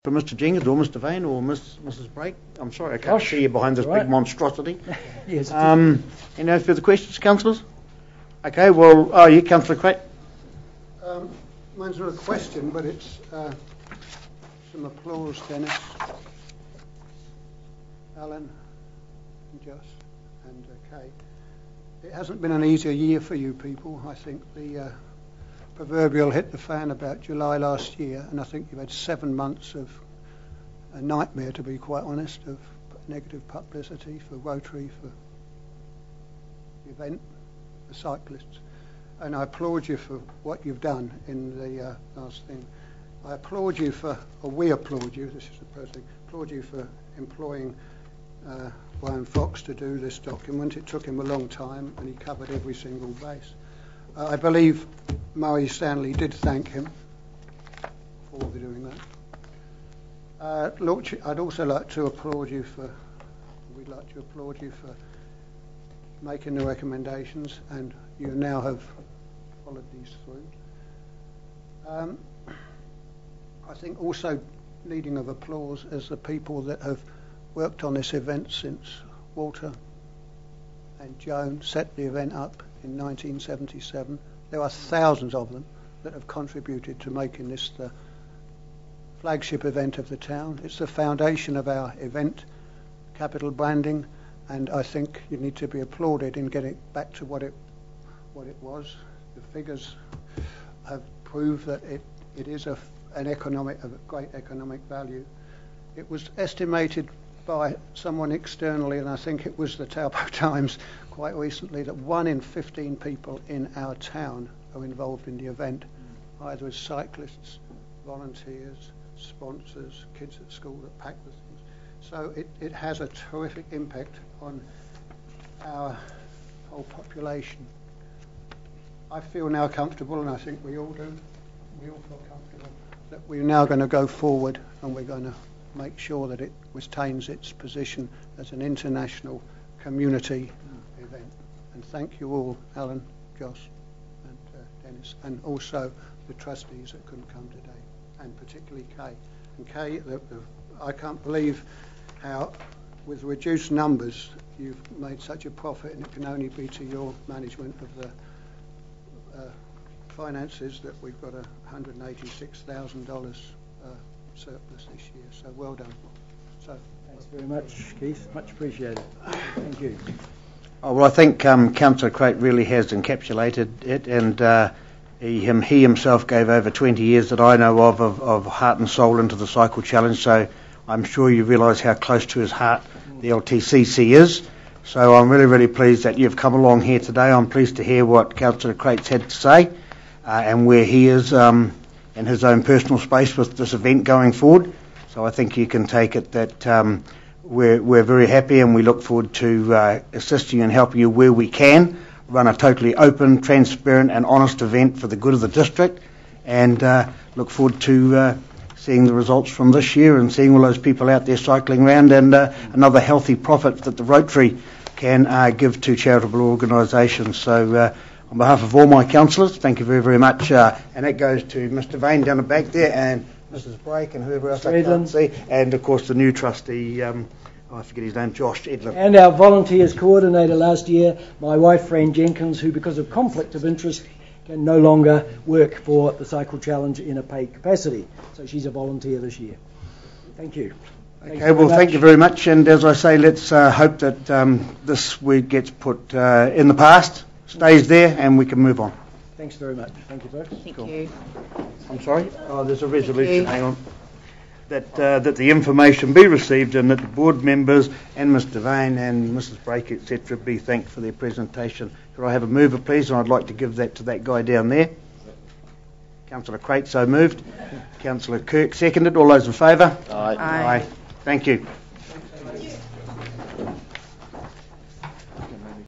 from Mr. Jenkins or Mr. Vane or Mrs. Brake? I'm sorry, I can't see you behind this big monstrosity. Yes. Any further questions, councillors? Okay, well, you, Councillor Craig. Mine's not a question, but it's some applause, Dennis, Alan, and Joss, and Kay. It hasn't been an easier year for you people. I think the proverbial hit the fan about July last year, and I think you've had 7 months of a nightmare, to be quite honest, of negative publicity for Rotary, for the event, for cyclists. And I applaud you for what you've done in the last thing. I applaud you for, or we applaud you, this is the first thing, applaud you for employing Brian Fox to do this document. It took him a long time and he covered every single base. I believe Murray Stanley did thank him for doing that. I'd also like to applaud you for, we'd like to applaud you for making the recommendations, and you now have followed these through. I think also needing of applause as the people that have worked on this event since Walter and Joan set the event up in 1977. There are thousands of them that have contributed to making this the flagship event of the town. It's the foundation of our event, capital branding, and I think you need to be applauded in getting it back to what it was. The figures have proved that it is of great economic value. It was estimated by someone externally, and I think it was the Taupo Times quite recently, that 1 in 15 people in our town are involved in the event, either as cyclists, volunteers, sponsors, kids at school that pack the things. So it has a terrific impact on our whole population. I feel now comfortable, and I think we all do, we all feel comfortable, that we're now going to go forward and we're going to make sure that it retains its position as an international community event. And thank you all, Alan, Joss and Dennis, and also the trustees that couldn't come today, and particularly Kay. And Kay, I can't believe how, with reduced numbers, you've made such a profit, and it can only be to your management of the finances that we've got $186,000 surplus this year. So well done. So thanks very much, Keith. Much appreciated. Thank you. Oh, well, I think Councillor Crate really has encapsulated it, and he himself gave over 20 years that I know of heart and soul into the Cycle Challenge, so I'm sure you realise how close to his heart the LTCC is. So I'm really, really pleased that you've come along here today. I'm pleased to hear what Councillor Crate's had to say and where he is in his own personal space with this event going forward. So I think you can take it that we're very happy, and we look forward to assisting and helping you where we can run a totally open, transparent and honest event for the good of the district, and look forward to seeing the results from this year and seeing all those people out there cycling around, and another healthy profit that the Rotary can give to charitable organisations. So on behalf of all my councillors, thank you very, very much, and that goes to Mr. Vane down the back there, and Mrs. Brake and whoever else I can't see, and of course the new trustee, I forget his name, Josh Edlin. And our volunteers coordinator last year, my wife Fran Jenkins, who because of conflict of interest can no longer work for the Cycle Challenge in a paid capacity. So she's a volunteer this year. Thank you. Okay, well, thank you very much, and as I say, let's hope that this week gets put in the past, stays there, and we can move on. Thanks very much. Thank you, folks. Thank you. I'm sorry? Oh, there's a resolution, hang on. That the information be received, and that the board members and Mr. Vane and Mrs. Brake, etc., be thanked for their presentation. Could I have a mover, please? And I'd like to give that to that guy down there. Councillor Crate, so moved. Councillor Kirk, seconded. All those in favour? Aye. Aye. Thank you.